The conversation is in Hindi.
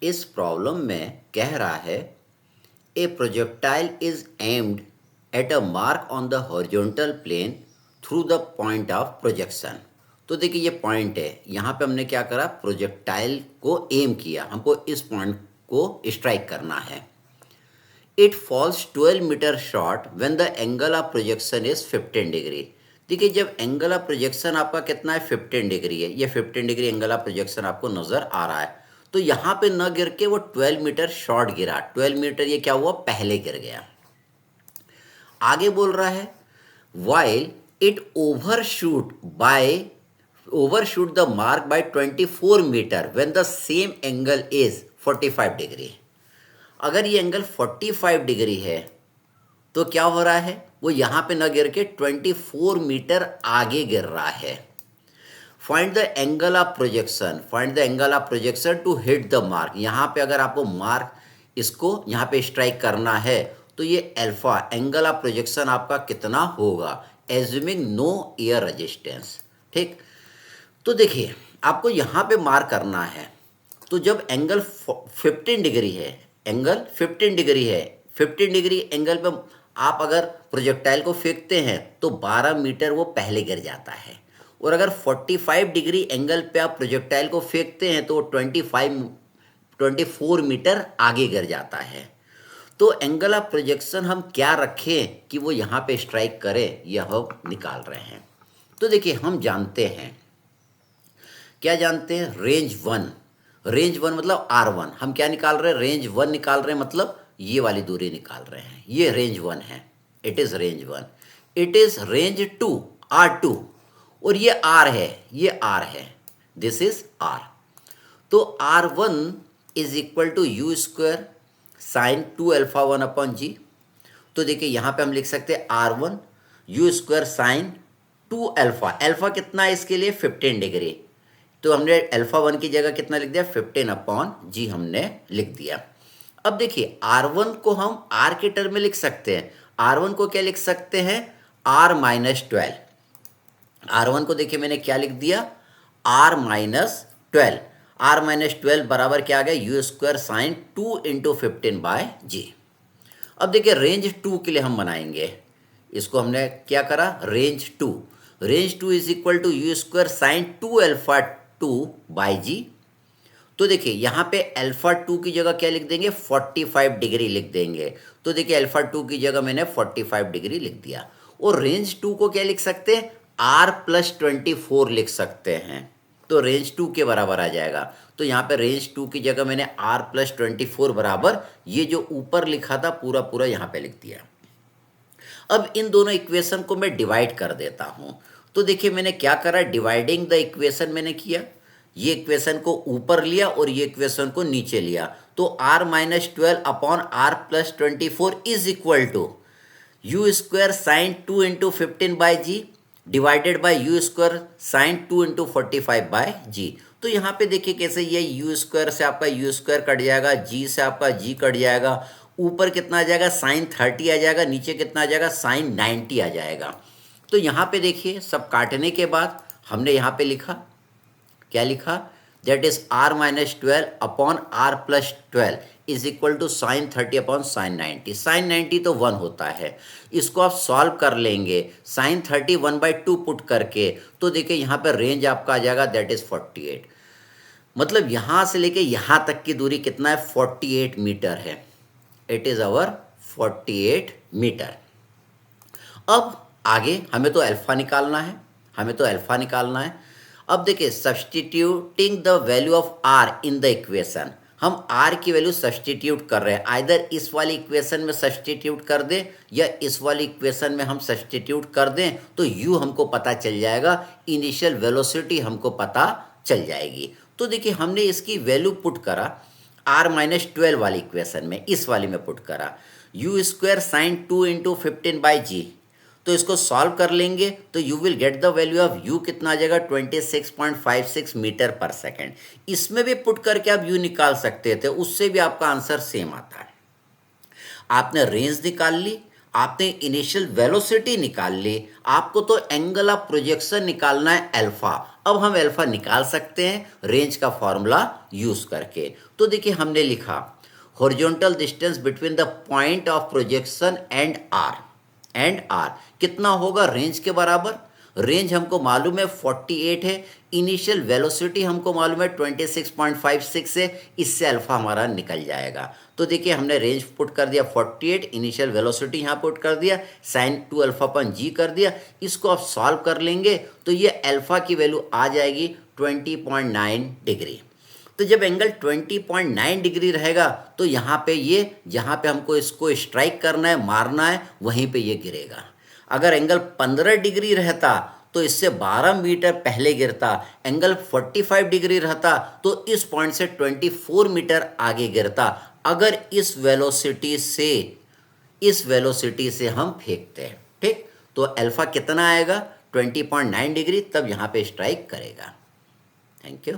इस प्रॉब्लम में कह रहा है a projectile is aimed at a mark on the horizontal plane through the point of projection. तो देखिए ये पॉइंट है, यहाँ पे हमने क्या करा, प्रोजेक्टाइल को एम किया, हमको इस पॉइंट को स्ट्राइक करना है। It falls 12 metre short when the angle of projection is 15 degree. देखिए जब एंगल ऑफ प्रोजेक्शन आपका कितना है, 15 डिग्री है, ये 15 डिग्री एंगल ऑफ प्रोजेक्शन आपको नज़र आ रहा है। तो यहाँ पे न गिर के वो 12 मीटर शॉर्ट गिरा, 12 मीटर ये क्या हुआ, पहले गिर गया। आगे बोल रहा है while it overshoot the mark by 24 metre when the same angle is 45 degree. अगर ये एंगल 45 डिग्री है तो क्या हो रहा है, वो यहाँ पे न गिर के 24 मीटर आगे गिर रहा है। Find the angle of projection to hit the mark. यहाँ पे अगर आपको मार्क इसको यहाँ पे स्ट्राइक करना है तो ये अल्फा एंगल ऑफ प्रोजेक्शन आपका कितना होगा, एज्यूमिंग नो एयर रेजिस्टेंस। ठीक, तो देखिए आपको यहाँ पे मार्क करना है। तो जब एंगल 15 डिग्री है, 15 डिग्री एंगल पे आप अगर प्रोजेक्टाइल को फेंकते हैं तो 12 मीटर वो पहले गिर जाता है, और अगर 45 डिग्री एंगल पे आप प्रोजेक्टाइल को फेंकते हैं तो 24 मीटर आगे गिर जाता है। तो एंगल ऑफ प्रोजेक्शन हम क्या रखें कि वो यहाँ पे स्ट्राइक करे, यह हम निकाल रहे हैं। तो देखिए हम जानते हैं, क्या जानते हैं, रेंज वन मतलब R1। हम क्या निकाल रहे हैं, रेंज 1 निकाल रहे हैं, मतलब ये वाली दूरी निकाल रहे हैं। ये रेंज 1 है, it is range 1। It is range 2 R2, और ये R है, ये R है, दिस इज R। तो R1 is equal to u square sine 2 alpha 1 upon g. तो देखिए यहाँ पे हम लिख सकते हैं R1 u square sine 2 alpha. Alpha कितना है इसके लिए, 15 डिग्री। तो हमने अल्फा 1 की जगह कितना लिख दिया, 15 अपॉन जी हमने लिख दिया। अब देखिए R1 को हम R के टर्म में लिख सकते हैं। R1 को क्या लिख सकते हैं, R माइनस 12। R1 को देखिए मैंने क्या लिख दिया, R माइनस 12। R माइनस 12 बराबर क्या आ गया, u square sine 2 into 15 by g. अब देखिए रेंज 2 के लिए हम बनाएंगे, इसको हमने क्या करा, range 2 is equal to u square sine 2 alpha 2 by g. तो देखिए यहाँ पे अल्फा 2 की जगह क्या लिख देंगे, 45 डिग्री लिख देंगे। तो देखिए अल्फा 2 की जगह मैंने 45 डिग्री लिख दिया। और रेंज 2 को क्या लिख सकते हैं, R प्लस 24 लिख सकते हैं। तो रेंज 2 के बराबर आ जाएगा। तो यहाँ पे रेंज 2 की जगह मैंने R प्लस 24 बराबर ये जो ऊपर लिखा था पूरा पूरा यहाँ पे लिख दिया। अब इन दोनों इक्वेशन को मैं डिवाइड कर देता हूँ। तो देखिए मैंने क्या करा, डिवाइडिंग द इक्वेशन मैंने किया, ये इक्वेशन को ऊपर लिया और ये इक्वेशन को नीचे लिया। तो R minus 12 upon R plus 24 is equal to u square sine 2 into 15 by g divided by u square sine 2 into 45 by g. तो यहाँ पे देखिए कैसे, ये यू स्क्वायर से आपका यू स्क्वायर कट जाएगा, जी से आपका जी कट जाएगा, ऊपर कितना आ जाएगा, साइन 30 आ जाएगा, नीचे कितना आ जाएगा, साइन 90 आ जाएगा। तो यहाँ पे देखिए सब काटने के बाद हमने यहाँ पे लिखा, क्या लिखा, that is R minus 12 upon R plus 12 is equal to sine 30 upon sine 90। Sine 90 तो 1 होता है, इसको आप सॉल्व कर लेंगे साइन 30 1/2 पुट करके। तो देखिए यहाँ पे रेंज आपका आ जाएगा, दैट इज 48। मतलब यहाँ से लेके यहाँ तक की दूरी कितना है, 48 मीटर है। It is our 48 metre. अब आगे हमें तो अल्फा निकालना है, अब देखिए substituting the value of R in the equation, हम आर की वैल्यू सब्सटीट्यूट कर रहे हैं। आइदर इस वाली इक्वेशन में सब्सटीट्यूट कर दें या इस वाली इक्वेशन में हम सब्सटीट्यूट कर दें, तो यू हमको पता चल जाएगा, इनिशियल वेलोसिटी हमको पता चल जाएगी। तो देखिए हमने इसकी वैल्यू पुट करा R माइनस 12 वाली इक्वेशन में, इस वाली में पुट करा u square sine 2 into 15 by g. तो इसको सॉल्व कर लेंगे तो you will get the value of u कितना आ जाएगा, 26.56 मीटर पर सेकेंड। इसमें भी पुट करके आप यू निकाल सकते थे, उससे भी आपका आंसर सेम आता है। आपने रेंज निकाल ली, आपने इनिशियल वेलोसिटी निकाल ली, आपको तो एंगल ऑफ प्रोजेक्शन निकालना है अल्फा। अब हम अल्फा निकाल सकते हैं रेंज का फॉर्मूला यूज करके। तो देखिए हमने लिखा horizontal distance between the point of projection and R कितना होगा रेंज के बराबर। रेंज हमको मालूम है 48 है, इनिशियल वेलोसिटी हमको मालूम है 26.56 है, इससे अल्फा हमारा निकल जाएगा। तो देखिए हमने रेंज पुट कर दिया 48, इनिशियल वेलोसिटी यहाँ पुट कर दिया, साइन 2 अल्फा अपन जी कर दिया। इसको आप सॉल्व कर लेंगे तो ये अल्फा की वैल्यू आ जाएगी 20.9 डिग्री। तो जब एंगल 20.9 डिग्री रहेगा तो यहाँ पे ये जहाँ पे हमको इसको स्ट्राइक करना है मारना है वहीं पे ये गिरेगा। अगर एंगल 15 डिग्री रहता तो इससे 12 मीटर पहले गिरता, एंगल 45 डिग्री रहता तो इस पॉइंट से 24 मीटर आगे गिरता, अगर इस वेलोसिटी से हम फेंकते हैं। ठीक, तो अल्फा कितना आएगा 20.9 डिग्री, तब यहाँ पे स्ट्राइक करेगा। Thank you.